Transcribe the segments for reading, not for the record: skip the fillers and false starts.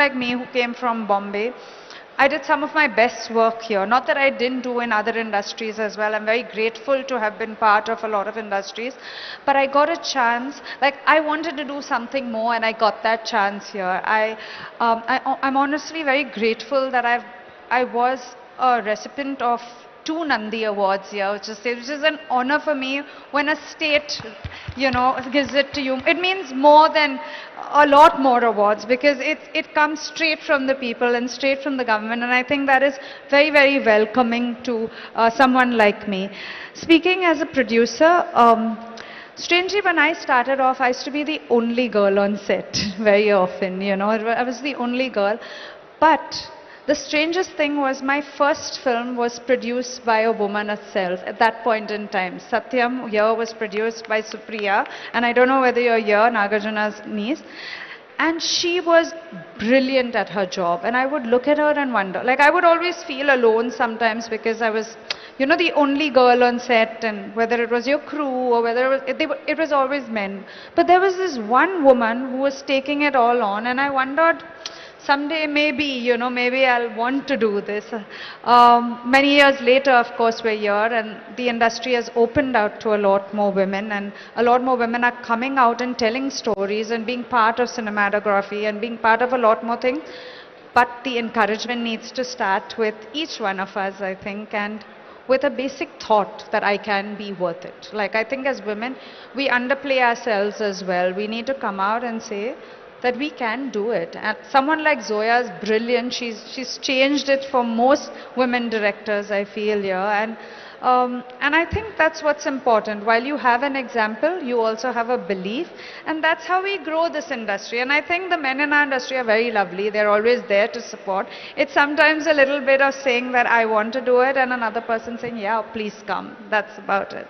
like me who came from Bombay, I did some of my best work here. Not that I didn't do in other industries as well. I'm very grateful to have been part of a lot of industries. But I got a chance, like I wanted to do something more and I got that chance here. I'm honestly very grateful that I was a recipient of two Nandi Awards here, which is an honor for me when a state, gives it to you. It means more than a lot more awards because it comes straight from the people and straight from the government, and I think that is very, very welcoming to someone like me. Speaking as a producer, strangely, when I started off, I used to be the only girl on set very often, I was the only girl. But the strangest thing was my first film was produced by a woman herself at that point in time. Satyam here was produced by Supriya, and I don't know whether you're here, Nagarjuna's niece. And she was brilliant at her job. And I would look at her and wonder, like I would always feel alone sometimes because I was, the only girl on set, and whether it was your crew or whether it was always men. But there was this one woman who was taking it all on, and I wondered, someday maybe, maybe I'll want to do this. Many years later, of course, we're here and the industry has opened out to a lot more women, and a lot more women are coming out and telling stories and being part of cinematography and being part of a lot more things. But the encouragement needs to start with each one of us, I think, and with a basic thought that I can be worth it. Like I think as women, we underplay ourselves as well. We need to come out and say that we can do it. And someone like Zoya is brilliant. She's changed it for most women directors, I feel, here. And I think that's what's important. While you have an example, you also have a belief, and that's how we grow this industry. And I think the men in our industry are very lovely. They're always there to support. It's sometimes a little bit of saying that I want to do it, and another person saying, yeah, please come. That's about it.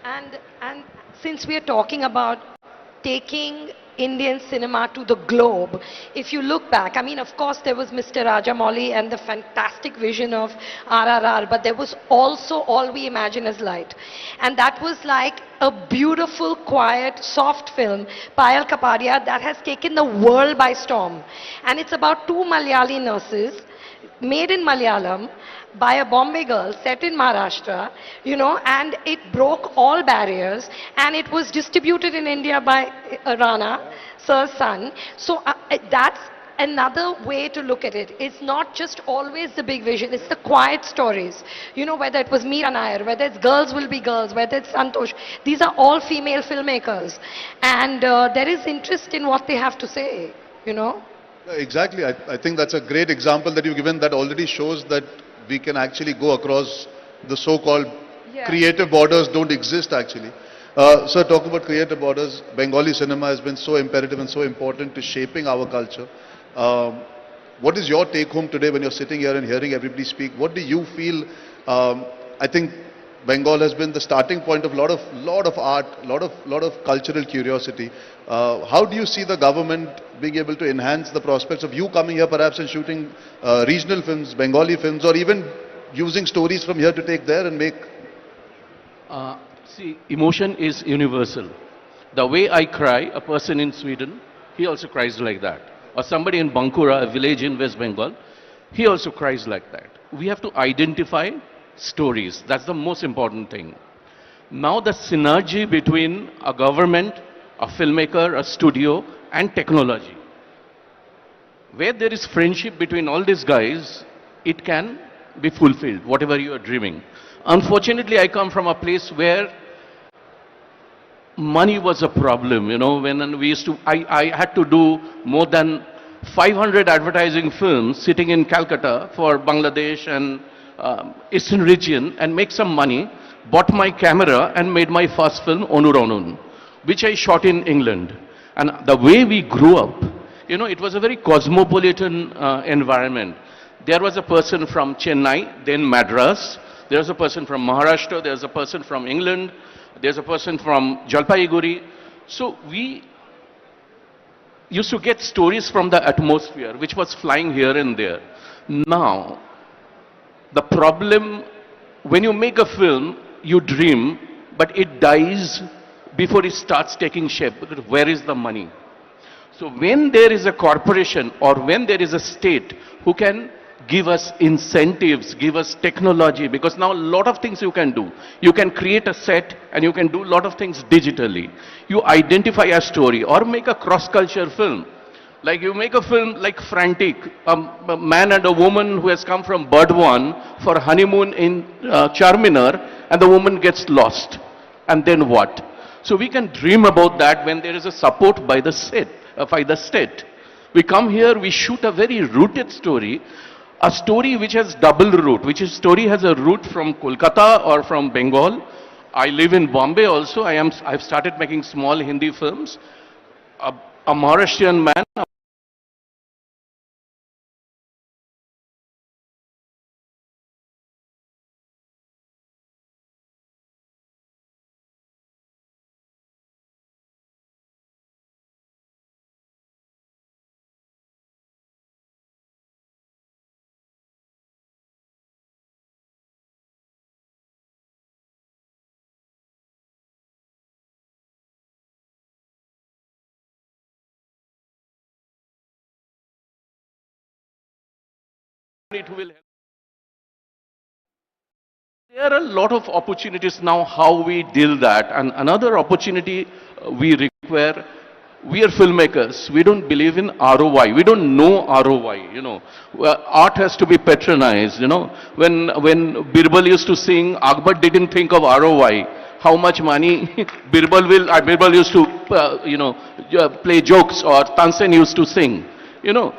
And since we are talking about taking Indian cinema to the globe, if you look back, I mean, of course, there was Mr. Rajamouli and the fantastic vision of RRR, but there was also All We Imagine Is Light. And that was like a beautiful, quiet, soft film, Payal Kapadia, that has taken the world by storm. And it's about two Malayali nurses, made in Malayalam, by a Bombay girl set in Maharashtra, and it broke all barriers, and it was distributed in India by Rana, Sir's son. So that's another way to look at it. It's not just always the big vision, it's the quiet stories. Whether it was Meera Nair, whether it's Girls Will Be Girls, whether it's Santosh, these are all female filmmakers. And there is interest in what they have to say, Exactly. I think that's a great example that you've given that already shows that we can actually go across the so-called creative borders don't exist actually. So talk about creative borders. Bengali cinema has been so imperative and so important to shaping our culture. What is your take home today when you're sitting here and hearing everybody speak? What do you feel? I think Bengal has been the starting point of lot of art, lot of cultural curiosity. How do you see the government being able to enhance the prospects of you coming here perhaps and shooting regional films, Bengali films, or even using stories from here to take there and make? See, emotion is universal. The way I cry, a person in Sweden, he also cries like that. Or somebody in Bankura, a village in West Bengal, he also cries like that. We have to identify stories. That's the most important thing. Now the synergy between a government, a filmmaker, a studio, and technology. Where there is friendship between all these guys, it can be fulfilled, whatever you are dreaming. Unfortunately, I come from a place where money was a problem, when we used to, I had to do more than 500 advertising films sitting in Calcutta for Bangladesh and Eastern region and make some money, bought my camera and made my first film, Onur Onun, which I shot in England. And the way we grew up, it was a very cosmopolitan environment. There was a person from Chennai, then Madras. There was a person from Maharashtra. There was a person from England. There's a person from Jalpaiguri. So we used to get stories from the atmosphere, which was flying here and there. Now, the problem, when you make a film, you dream, but it dies before it starts taking shape. Where is the money? So when there is a corporation or when there is a state who can give us incentives, give us technology, because now a lot of things you can do. You can create a set and you can do a lot of things digitally. You identify a story or make a cross-culture film. Like you make a film like Frantic, a man and a woman who has come from Burdwan for honeymoon in Charminar, and the woman gets lost. And then what? So we can dream about that when there is a support by the state. We come here, we shoot a very rooted story, a story which has double root, which is story has a root from Kolkata or from Bengal. I live in Bombay also. I've started making small Hindi films. A Mauritian man. It will help. There are a lot of opportunities now how we deal that. And another opportunity we require, we are filmmakers. We don't believe in ROI. We don't know ROI, you know. Art has to be patronized, you know. When Birbal used to sing, Akbar didn't think of ROI. How much money Birbal used to, play jokes, or Tansen used to sing. You know,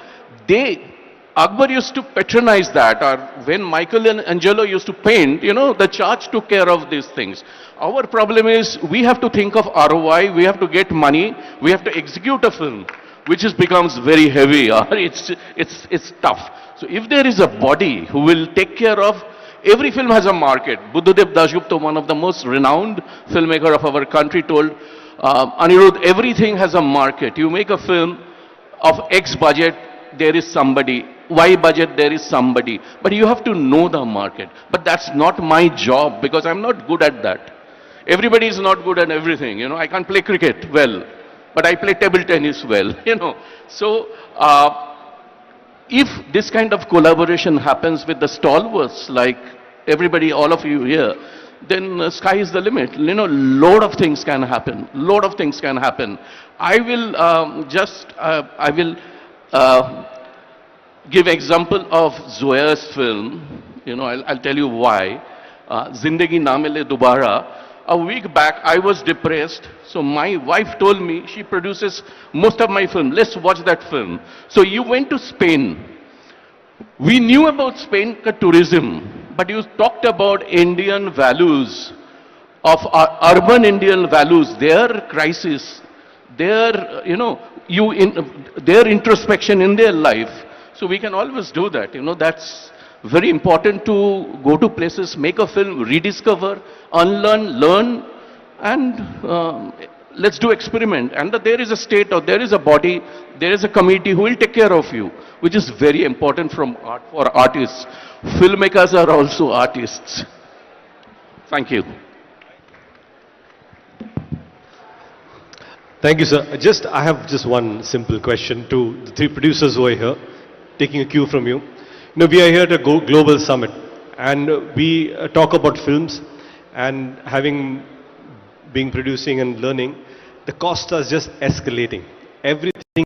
Akbar used to patronize that, or when Michelangelo used to paint, you know, the church took care of these things. Our problem is we have to think of ROI, we have to get money, we have to execute a film, which becomes very heavy, or it's tough. So if there is a body who will take care of, every film has a market. Buddhadev Dasgupta, one of the most renowned filmmaker of our country, told Anirudh, everything has a market. You make a film of X budget, there is somebody. Y budget, there is somebody. But you have to know the market. But that's not my job, because I'm not good at that. Everybody is not good at everything. You know, I can't play cricket well, but I play table tennis well. You know, so if this kind of collaboration happens with the stalwarts, like everybody, all of you here, then sky is the limit. You know, lot of things can happen. Lot of things can happen. I will give example of Zoya's film. You know, I'll tell you why. Zindagi Na Mile Dobara. A week back, I was depressed. So my wife told me, she produces most of my film. Let's watch that film. So you went to Spain. We knew about Spain tourism, but you talked about Indian values, of urban Indian values, their crisis, their, their introspection in their life. So we can always do that. You know, that's very important, to go to places, make a film, rediscover, unlearn, learn, and let's do experiment. And that there is a state, or there is a body, there is a committee who will take care of you, which is very important for artists. Filmmakers are also artists. Thank you. Thank you, sir. I have just one simple question to the three producers who are here, taking a cue from you. You know, we are here at a global summit, and we talk about films, and being producing and learning, the costs are just escalating. Everything.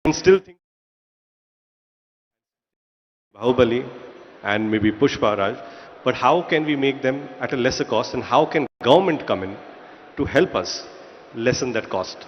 And still think Bahubali and maybe Pushpa Raj, but how can we make them at a lesser cost, and how can government come in to help us lessen that cost?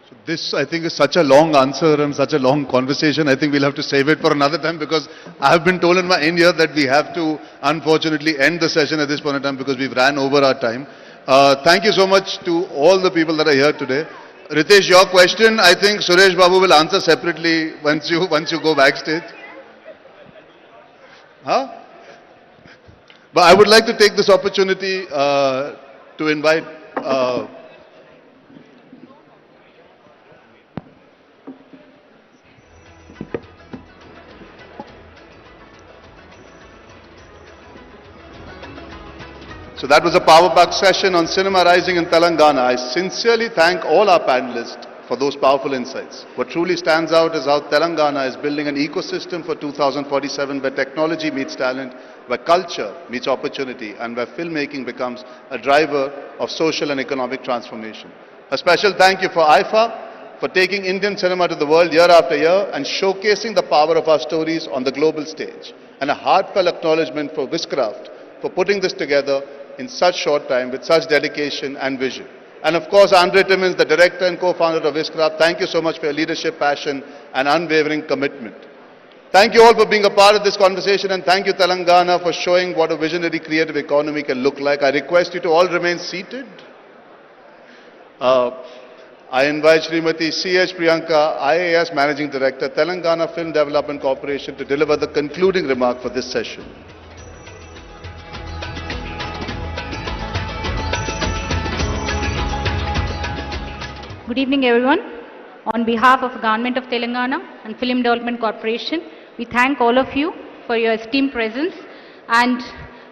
So this, I think, is such a long answer and such a long conversation. I think we'll have to save it for another time, because I have been told in my end here that we have to unfortunately end the session at this point in time, because we've ran over our time. Thank you so much to all the people that are here today. Ritesh, your question, I think Suresh Babu will answer separately once you go backstage. Huh? But I would like to take this opportunity to invite So that was a power pack session on cinema rising in Telangana. I sincerely thank all our panelists for those powerful insights. What truly stands out is how Telangana is building an ecosystem for 2047 where technology meets talent, where culture meets opportunity, and where filmmaking becomes a driver of social and economic transformation. A special thank you for IFA for taking Indian cinema to the world year after year and showcasing the power of our stories on the global stage. And a heartfelt acknowledgement for Wishcraft for putting this together in such short time with such dedication and vision. And of course, Andre Timmins, the director and co-founder of Wishcraft, thank you so much for your leadership, passion and unwavering commitment. Thank you all for being a part of this conversation, and thank you Telangana for showing what a visionary creative economy can look like. I request you to all remain seated. I invite Srimati C.H. Priyanka, IAS Managing Director, Telangana Film Development Corporation, to deliver the concluding remark for this session. Good evening, everyone. On behalf of the Government of Telangana and Film Development Corporation, we thank all of you for your esteemed presence. And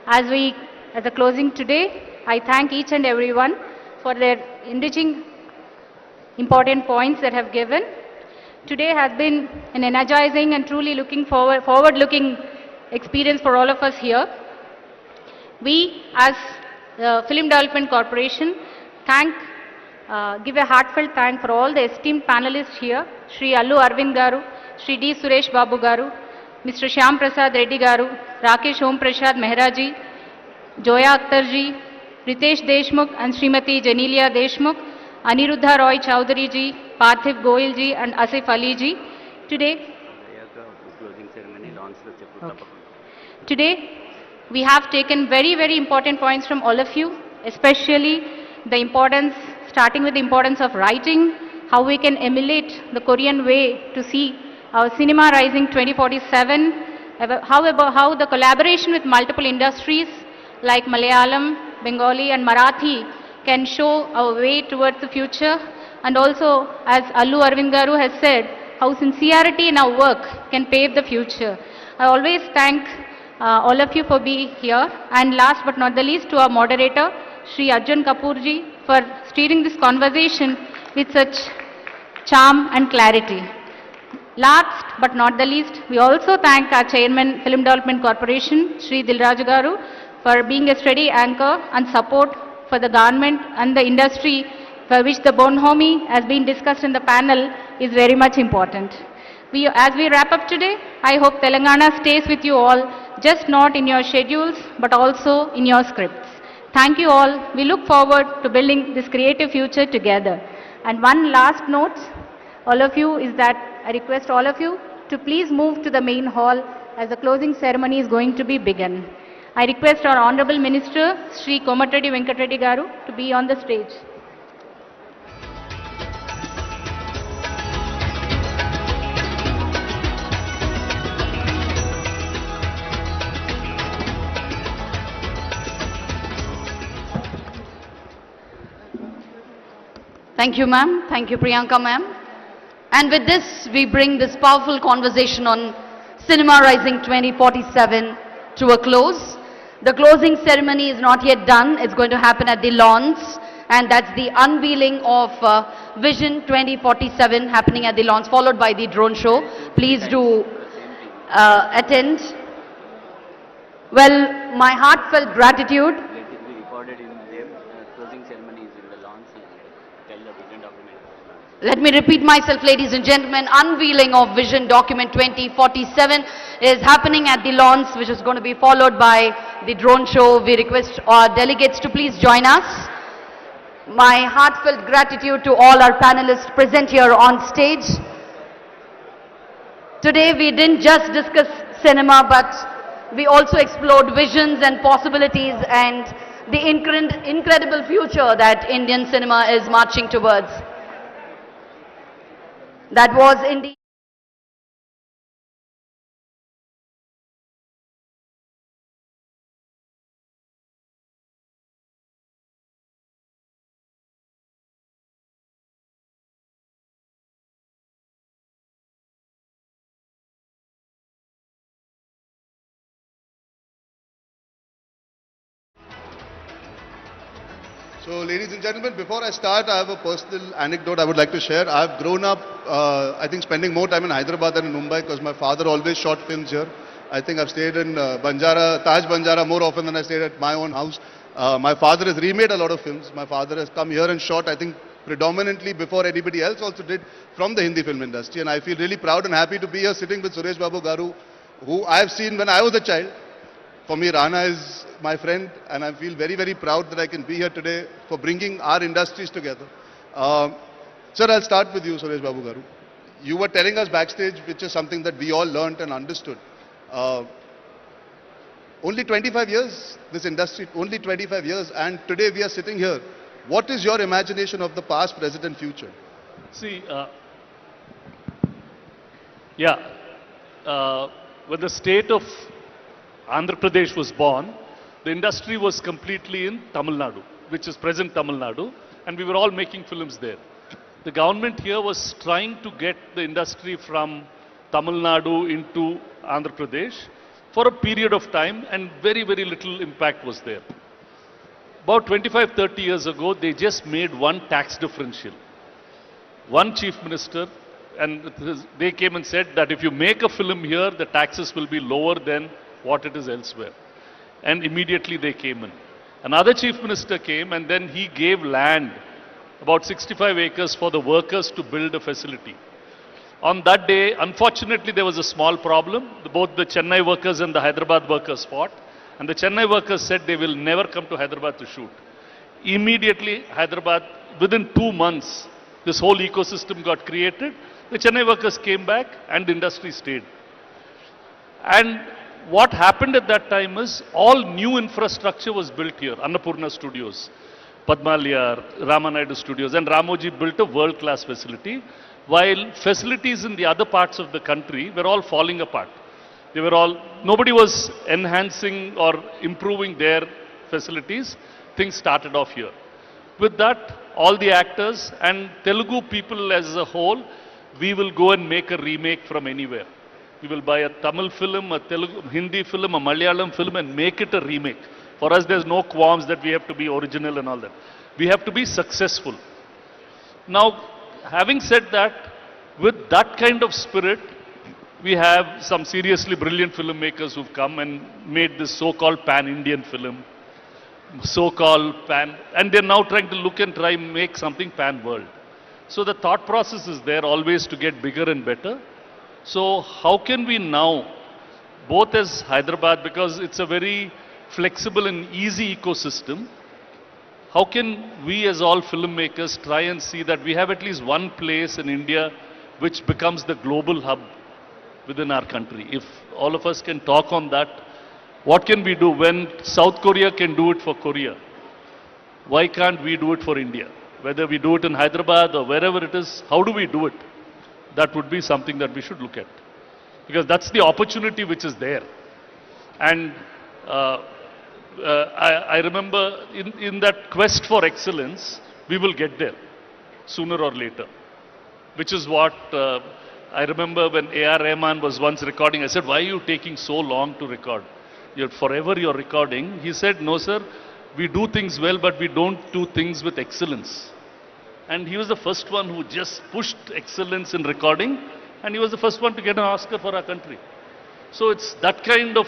as a closing today, I thank each and everyone for their enriching, important points that have given. Today has been an energizing and truly forward-looking experience for all of us here. We, as the Film Development Corporation, give a heartfelt thank for all the esteemed panelists here, Shri Allu Arvind Garu, Shri D. Suresh Babu Garu, Mr. Shyam Prasad Reddy Garu, Rakesh Om Prasad Mehra ji, Joya Akhtar ji, Ritesh Deshmukh and Srimati Janelia Deshmukh, Aniruddha Roy Chowdhury ji, Parthiv Goyal ji and Asif Ali ji. Today, we have taken very, very important points from all of you, especially the importance, starting with the importance of writing, how we can emulate the Korean way to see our cinema rising 2047, how the collaboration with multiple industries like Malayalam, Bengali and Marathi can show our way towards the future, and also, as Allu Arvind Garu has said, how sincerity in our work can pave the future. I always thank all of you for being here, and last but not the least to our moderator, Shri Arjun Kapoor ji, for steering this conversation with such charm and clarity. Last but not the least, we also thank our Chairman, Film Development Corporation, Shri Dilraju Garu, for being a steady anchor and support for the government and the industry, for which the bonhomie, as been discussed in the panel, is very much important. As we wrap up today, I hope Telangana stays with you all, just not in your schedules, but also in your scripts. Thank you all. We look forward to building this creative future together. And one last note, all of you, is that I request all of you to please move to the main hall as the closing ceremony is going to be begun. I request our Honorable Minister, Shri Komatreddy Venkatreddy Garu, to be on the stage. Thank you, ma'am. Thank you, Priyanka, ma'am. And with this, we bring this powerful conversation on Cinema Rising 2047 to a close. The closing ceremony is not yet done. It's going to happen at the lawns, and that's the unveiling of Vision 2047 happening at the lawns, followed by the drone show. Please do attend. Well, my heartfelt gratitude. Let me repeat myself, ladies and gentlemen. Unveiling of Vision Document 2047 is happening at the lawns, which is going to be followed by the drone show. We request our delegates to please join us. My heartfelt gratitude to all our panelists present here on stage. Today we didn't just discuss cinema, but we also explored visions and possibilities and the incredible future that Indian cinema is marching towards. That was indeed. So, ladies and gentlemen, before I start, I have a personal anecdote I would like to share. I've grown up, I think, spending more time in Hyderabad than in Mumbai because my father always shot films here. I think I've stayed in Taj Banjara more often than I stayed at my own house. My father has remade a lot of films. My father has come here and shot, I think, predominantly before anybody else also did from the Hindi film industry. And I feel really proud and happy to be here sitting with Suresh Babu Garu, who I have seen when I was a child. For me, Rana is my friend, and I feel very, very proud that I can be here today for bringing our industries together. Sir, I'll start with you, Suresh Babu Garu. You were telling us backstage, which is something that we all learnt and understood. Only 25 years, this industry, only 25 years, and today we are sitting here. What is your imagination of the past, present, and future? See, when the state of Andhra Pradesh was born, the industry was completely in Tamil Nadu, which is present Tamil Nadu, and we were all making films there. The government here was trying to get the industry from Tamil Nadu into Andhra Pradesh for a period of time, and very, very little impact was there. About 25-30 years ago, they just made one tax differential. One chief minister, and they came and said that if you make a film here, the taxes will be lower than what it is elsewhere. And immediately they came in. Another chief minister came, and then he gave land, about 65 acres, for the workers to build a facility. On that day, unfortunately, there was a small problem. Both the Chennai workers and the Hyderabad workers fought. And the Chennai workers said they will never come to Hyderabad to shoot. Immediately, Hyderabad, within 2 months, this whole ecosystem got created. The Chennai workers came back and the industry stayed. And what happened at that time is all new infrastructure was built here. Annapurna Studios, Padmaliyar, Ramanaidu Studios, and Ramoji built a world-class facility, while facilities in the other parts of the country were all falling apart. They were all, nobody was enhancing or improving their facilities. Things started off here. With that, all the actors and Telugu people as a whole, we will go and make a remake from anywhere. We will buy a Tamil film, a Telugu, Hindi film, a Malayalam film, and make it a remake. For us, there's no qualms that we have to be original and all that. We have to be successful. Now, having said that, with that kind of spirit, we have some seriously brilliant filmmakers who've come and made this so-called pan-Indian film, so-called pan, and they're now trying to look and try and make something pan-world. So the thought process is there always to get bigger and better. So how can we now, both as Hyderabad, because it's a very flexible and easy ecosystem, how can we as all filmmakers try and see that we have at least one place in India which becomes the global hub within our country? If all of us can talk on that, what can we do when South Korea can do it for Korea? Why can't we do it for India? Whether we do it in Hyderabad or wherever it is, how do we do it? That would be something that we should look at. Because that's the opportunity which is there. And I remember in that quest for excellence, we will get there sooner or later. Which is what I remember when A.R. Rahman was once recording. I said, why are you taking so long to record? You're recording. He said, no sir, we do things well, but we don't do things with excellence. And he was the first one who just pushed excellence in recording, and he was the first one to get an Oscar for our country. So it's that kind of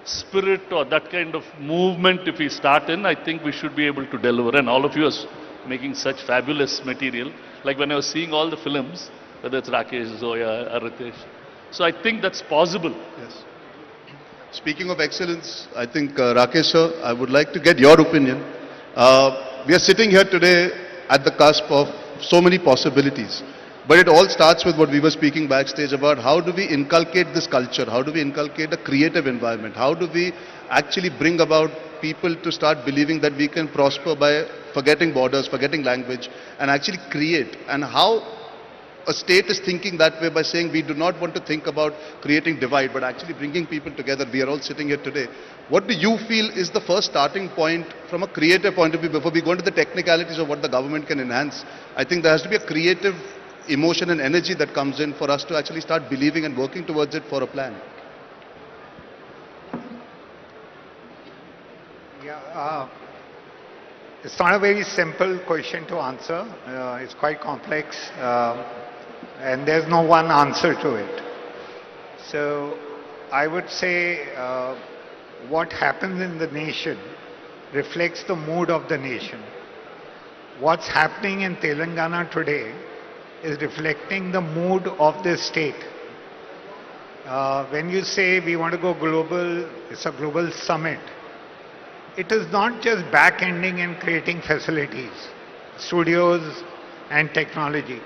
spirit or that kind of movement if we start in, I think we should be able to deliver. And all of you are making such fabulous material. Like when I was seeing all the films, whether it's Rakesh, Zoya, or Ritesh. So I think that's possible. Yes. Speaking of excellence, I think Rakesh sir, I would like to get your opinion. We are sitting here today at the cusp of so many possibilities. But it all starts with what we were speaking backstage about. How do we inculcate this culture? How do we inculcate a creative environment? How do we actually bring about people to start believing that we can prosper by forgetting borders, forgetting language, and actually create. And how a state is thinking that way by saying we do not want to think about creating divide, but actually bringing people together. We are all sitting here today. What do you feel is the first starting point from a creative point of view before we go into the technicalities of what the government can enhance? I think there has to be a creative emotion and energy that comes in for us to actually start believing and working towards it for a plan. Yeah, it's not a very simple question to answer. It's quite complex, and there's no one answer to it. So I would say what happens in the nation reflects the mood of the nation. What's happening in Telangana today is reflecting the mood of this state. When you say we want to go global, it's a global summit. It is not just back-ending and creating facilities, studios and technology.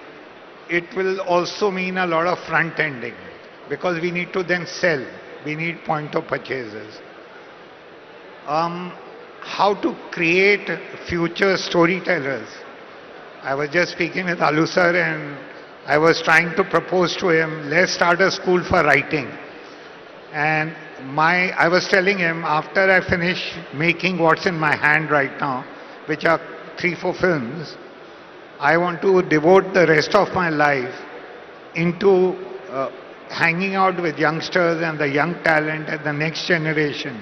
It will also mean a lot of front-ending because we need to then sell. We need point of purchases. How to create future storytellers. I was just speaking with Alu sir and I was trying to propose to him, let's start a school for writing. And I was telling him, after I finish making what's in my hand right now, which are 3-4 films, I want to devote the rest of my life into hanging out with youngsters and the young talent and the next generation,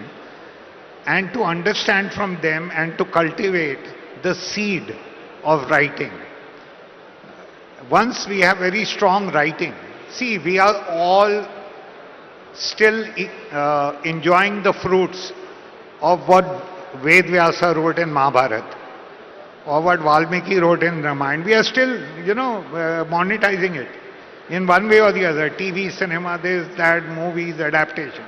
and to understand from them and to cultivate the seed of writing. Once we have very strong writing, see, we are all still enjoying the fruits of what Ved Vyasa wrote in Mahabharata or what Valmiki wrote in Ramayana. We are still, monetizing it in one way or the other. TV, cinema, this, that, movies, adaptation.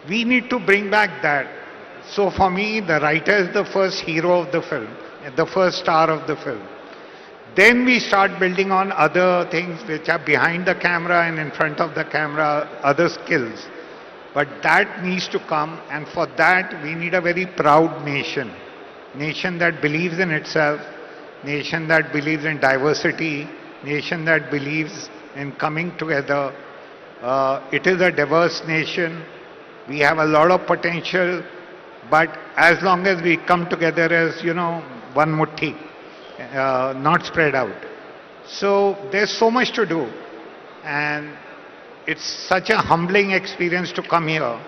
We need to bring back that. So for me, the writer is the first hero of the film, the first star of the film. Then we start building on other things which are behind the camera and in front of the camera, other skills. But that needs to come, and for that we need a very proud nation. Nation that believes in itself, nation that believes in diversity, nation that believes in coming together. It is a diverse nation. We have a lot of potential, but as long as we come together as, one mutti, not spread out. So there's so much to do, and it's such a humbling experience to come here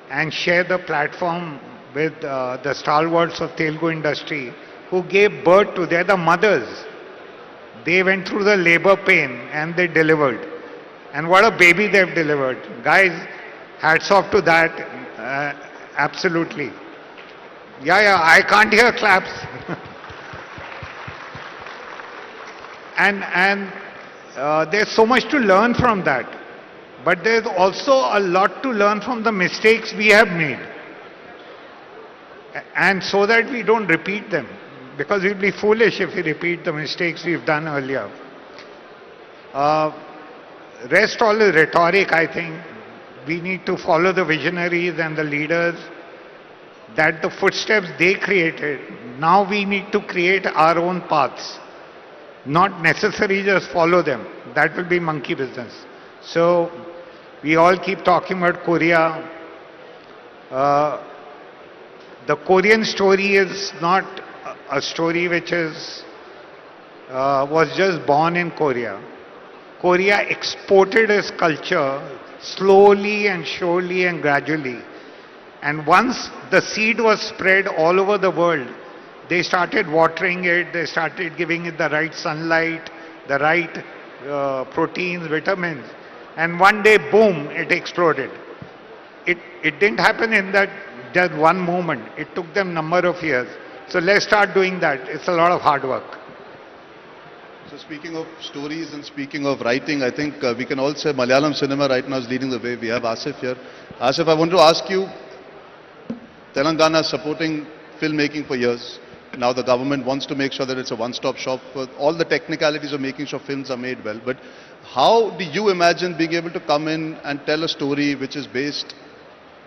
and share the platform with the stalwarts of Telugu industry who gave birth to, they're the mothers. They went through the labor pain and they delivered. And what a baby they've delivered. Guys, hats off to that. Absolutely. Yeah, I can't hear claps. And there's so much to learn from that. But there's also a lot to learn from the mistakes we have made. And so that we don't repeat them. Because we'd be foolish if we repeat the mistakes we've done earlier. Rest all is rhetoric, I think. We need to follow the visionaries and the leaders, that the footsteps they created. Now we need to create our own paths. Not necessarily just follow them. That will be monkey business. So we all keep talking about Korea. The Korean story is not a story which was just born in Korea. Korea exported its culture slowly and surely and gradually. And once the seed was spread all over the world, they started watering it, they started giving it the right sunlight, the right proteins, vitamins. And one day, boom, it exploded. It didn't happen in that just one moment. It took them number of years. So let's start doing that. It's a lot of hard work. So speaking of stories and speaking of writing, I think we can all say Malayalam cinema right now is leading the way. We have Asif here. Asif, I want to ask you, Telangana is supporting filmmaking for years. Now the government wants to make sure that it's a one-stop shop for all the technicalities of making sure films are made well. But how do you imagine being able to come in and tell a story which is based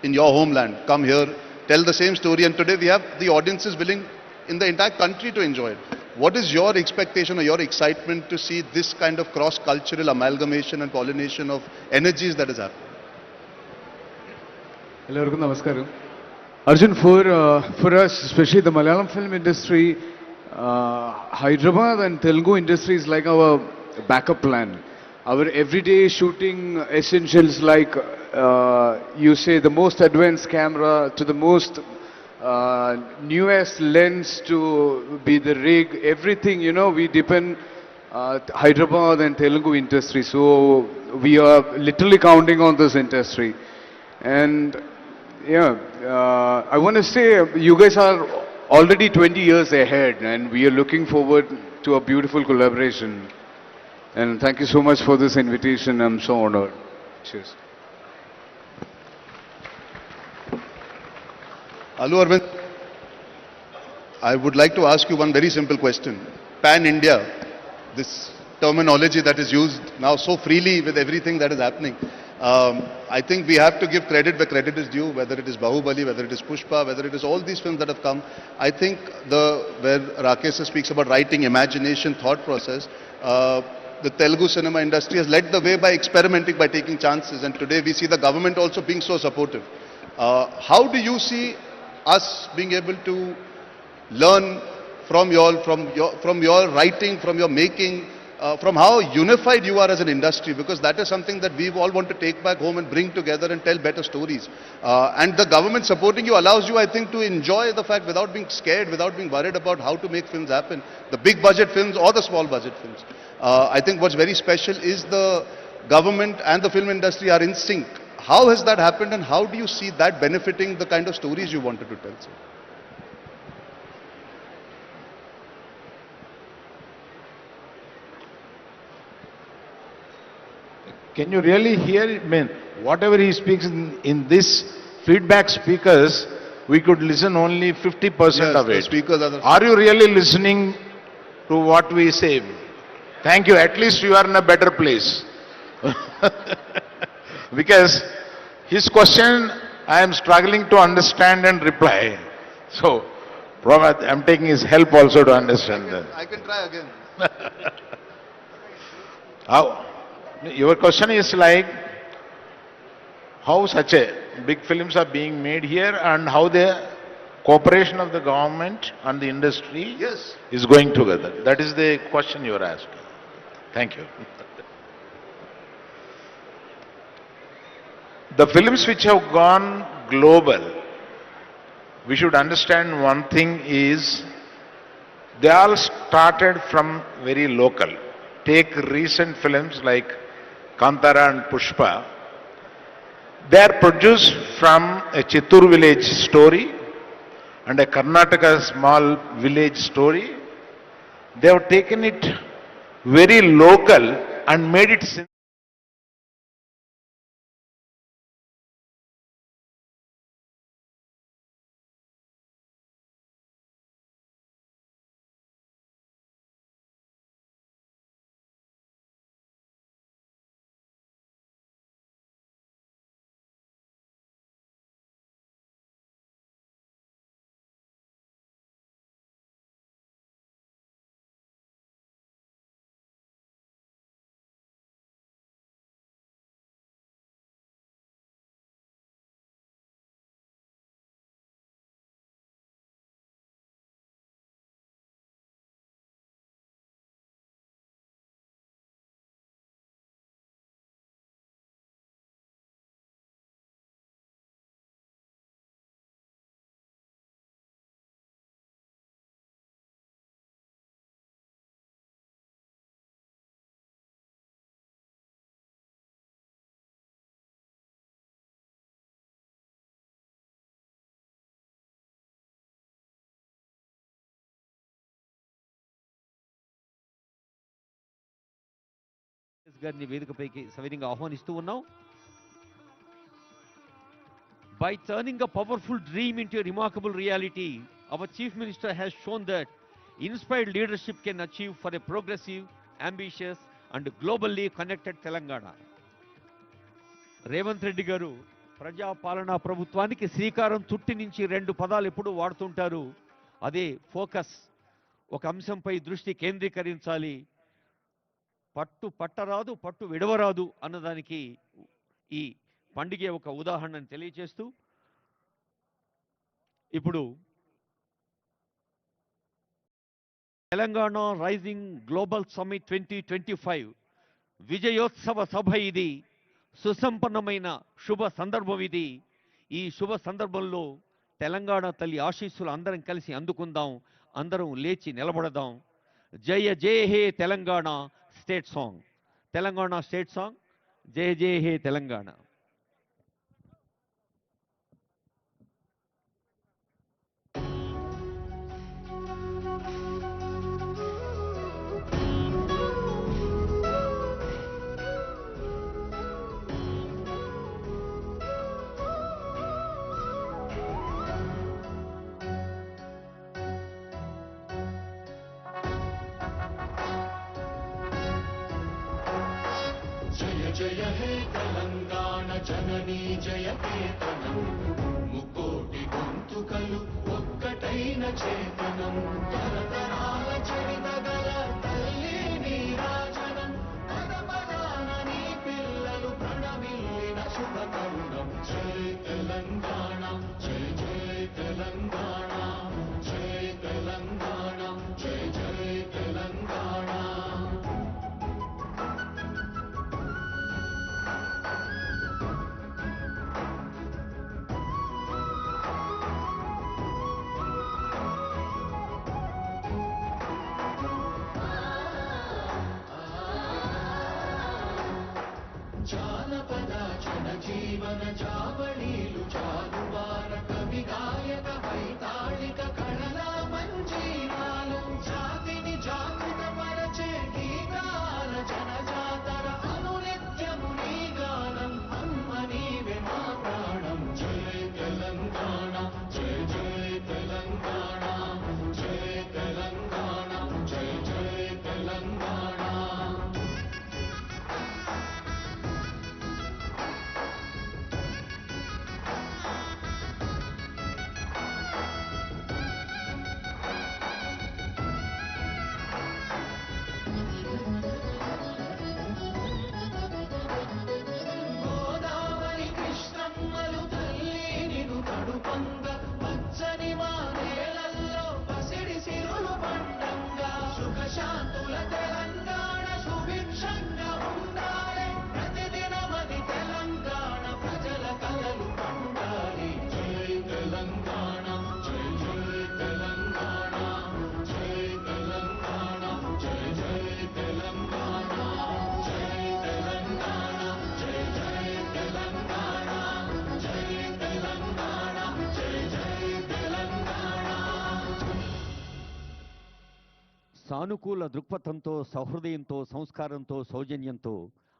in your homeland? Come here tell the same story, and today we have the audiences willing in the entire country to enjoy it. What is your expectation or your excitement to see this kind of cross-cultural amalgamation and pollination of energies that is happening? എല്ലാവർക്കും നമസ്കാരം. Arjun, for us, especially the Malayalam film industry, Hyderabad and Telugu industry is like our backup plan. Our everyday shooting essentials like, you say, the most advanced camera to the most newest lens to be the rig, everything, we depend Hyderabad and Telugu industry. So we are literally counting on this industry. And I want to say you guys are already 20 years ahead and we are looking forward to a beautiful collaboration. And thank you so much for this invitation. I'm so honored. Cheers. Alu Arvind, I would like to ask you one very simple question. Pan-India, this terminology that is used now so freely with everything that is happening. I think we have to give credit where credit is due, whether it is Bahubali, whether it is Pushpa, whether it is all these films that have come. I think where Rakesh speaks about writing, imagination, thought process, the Telugu cinema industry has led the way by experimenting, by taking chances, and today we see the government also being so supportive. How do you see us being able to learn from your writing, from your making, from how unified you are as an industry, because that is something that we all want to take back home and bring together and tell better stories. And the government supporting you allows you, I think, to enjoy the fact without being scared, without being worried about how to make films happen, the big budget films or the small budget films. I think what's very special is the government and the film industry are in sync. How has that happened and how do you see that benefiting the kind of stories you wanted to tell, sir? Can you really hear it? I mean, whatever he speaks in this feedback speakers, we could listen only 50% of it. Speakers are you really listening to what we say? Thank you. At least you are in a better place. Because his question, I am struggling to understand and reply. So, I'm taking his help also to understand that. I can try again. How? Your question is like, how such a big films are being made here and how the cooperation of the government and the industry is going together. That is the question you are asking. Thank you. The films which have gone global, we should understand one thing is, they all started from very local. Take recent films like Kantara and Pushpa. They are produced from a Chittoor village story and a Karnataka small village story. They have taken it very local and made it గారిని వేదికపైకి సవినీయంగా ఆహ్వానిస్తూ ఉన్నాం. By turning a powerful dream into a remarkable reality, our Chief Minister has shown that inspired leadership can achieve for a progressive, ambitious and globally connected Telangana. Revanth Reddy గారు ప్రజాపాలనా ప్రభుత్వానికి శ్రీకారం చుట్టి నుంచి రెండు పదాలు ఎప్పుడు వాడుతుంటారు. అదే ఫోకస్. ఒక అంశంపై దృష్టి కేంద్రీకరించాలి. పట్టు పట్టరాదు, పట్టు విడవరాదు అన్నదానికి ఈ పండుగ ఒక ఉదాహరణను తెలియజేస్తూ ఇప్పుడు తెలంగాణ రైజింగ్ గ్లోబల్ సమ్మిట్ 2025 విజయోత్సవ సభ ఇది. సుసంపన్నమైన శుభ సందర్భం ఇది. ఈ శుభ సందర్భంలో తెలంగాణ తల్లి ఆశీస్సులు అందరం కలిసి అందుకుందాం. అందరం లేచి నిలబడదాం. జయ జయ హే Telangana state song. Telangana state song. జయ జయ హే తెలంగాణ. జయ హే తెలంగాణ జననీ జయకేతనం ముకోటి గొంతుకలు ఒక్కటైన చేతనం తరతరాల చరితగల తల్లి నీరాజనం పద పదాన నీ పిల్లలు ప్రణమిల్లిన శుభతరుణం జయ తెలంగాణ జయ జయ తెలంగాణ జయ తెలంగాణ జయ జయ తెలంగాణ. జానపద జనజీవన జావళీలు జాలువార కవి గాయక వైతాళిక కళల మంజీరాలు జాతిని జాగృతపరచే గీతాల జనజాతర అనునిత్యము నీ గానం అమ్మ నీవే మా ప్రాణం. జయ తెలంగాణ జయ జయ తెలంగాణ జయ తెలంగాణ జయ జయ తెలంగాణ. గోదావరి కృష్ణమ్మలు తల్లి నిను తడుపంగ పచ్చని మా నేలల్లో పసిడి సిరులు పండంగా సుఖశాంతుల తెలంగాణ సుభిక్షంగా ఉండాలి. ప్రతిదినమది తెలంగాణ ప్రజల కలలు పండాలి. జై తెలంగాణ జై జై తెలంగాణ జై తెలంగాణ జై జై తెలంగాణ జై తెలంగాణ జై జై తెలంగాణ జై తెలంగాణ జై జై తెలంగాణ. సానుకూల దృక్పథంతో, సహృదయంతో, సంస్కారంతో, సౌజన్యంతో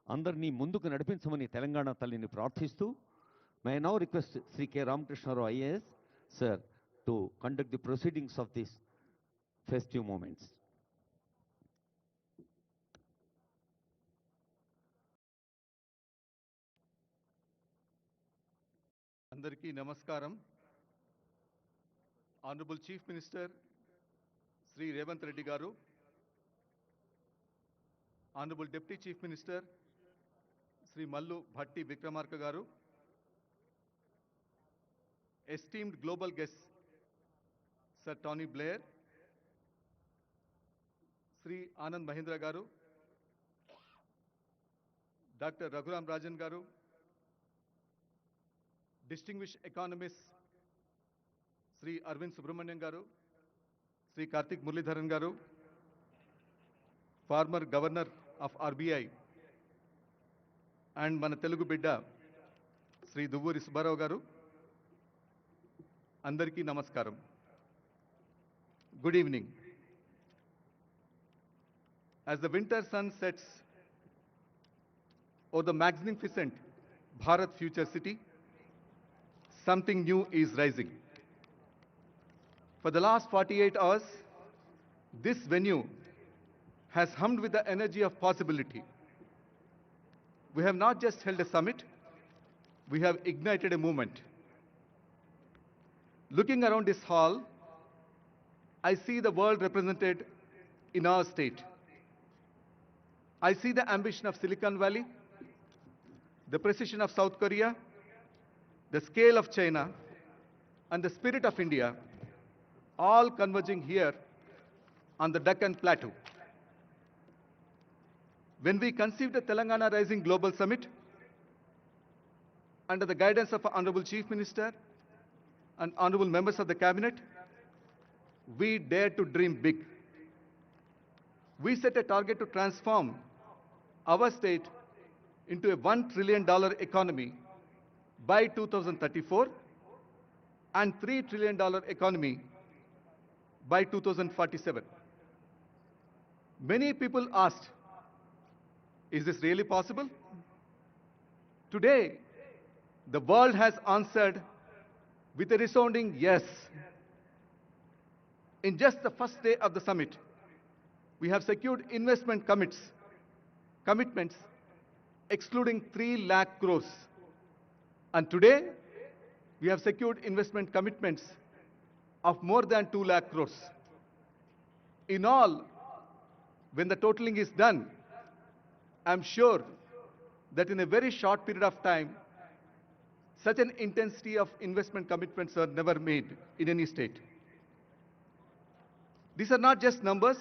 అందరినీ ముందుకు నడిపించమని తెలంగాణ తల్లిని ప్రార్థిస్తూ may now request Shri K Ramakrishna Rao IAS sir to conduct the proceedings of this festive moments. అందరికీ నమస్కారం. Honourable chief minister Shri Revanth Reddy garu, honourable deputy chief minister Shri Mallu Bhatti Vikramarka garu, esteemed global guest sir Tony Blair, Shri Anand Mahindra garu, doctor Raghuram Rajan గారు, distinguished economists శ్రీ అరవింద్ సుబ్రహ్మణ్యం గారు, శ్రీ కార్తిక్ మురళీధరన్ గారు, farmer governor of RBI and మన తెలుగు బిడ్డ శ్రీ దువ్వూరి సుబ్బారావు గారు, అందరికీ నమస్కారం. Good evening. As the winter sun sets over the magnificent Bharat future city, something new is rising. For the last 48 hours, this venue has hummed with the energy of possibility. We have not just held a summit, we have ignited a movement. Looking around this hall, I see the world represented in our state. I see the ambition of Silicon Valley, the precision of South Korea, the scale of China, and the spirit of India, all converging here on the Deccan Plateau. When we conceived the Telangana Rising Global Summit, under the guidance of our Honorable Chief Minister and Honorable members of the Cabinet, we dared to dream big. We set a target to transform our state into a $1 trillion economy by 2034 and $3 trillion economy by 2047. Many people asked, is this really possible? Today, the world has answered with a resounding yes. In just the first day of the summit, we have secured investment commitments excluding 3 lakh crores. And today, we have secured investment commitments of more than 2 lakh crores. In all, when the totaling is done, I'm sure that in a very short period of time, such an intensity of investment commitments are never made in any state. These are not just numbers,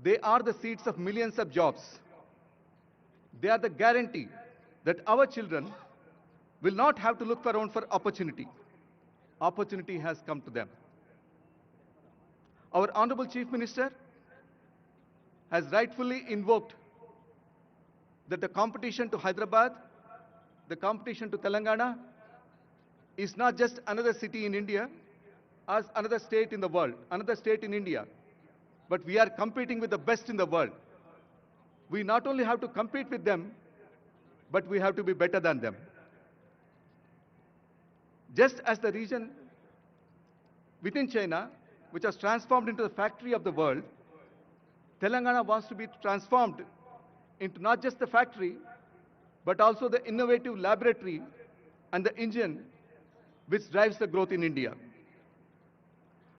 they are the seeds of millions of jobs. They are the guarantee that our children will not have to look around for opportunity. Opportunity has come to them. Our Honorable Chief Minister has rightfully invoked that the competition to Hyderabad, the competition to Telangana, is not just another city in India, as another state in the world, another state in India, but we are competing with the best in the world. We not only have to compete with them, but we have to be better than them. Just as the region within China, which has transformed into the factory of the world, Telangana wants to be transformed into not just the factory, but also the innovative laboratory and the engine which drives the growth in India.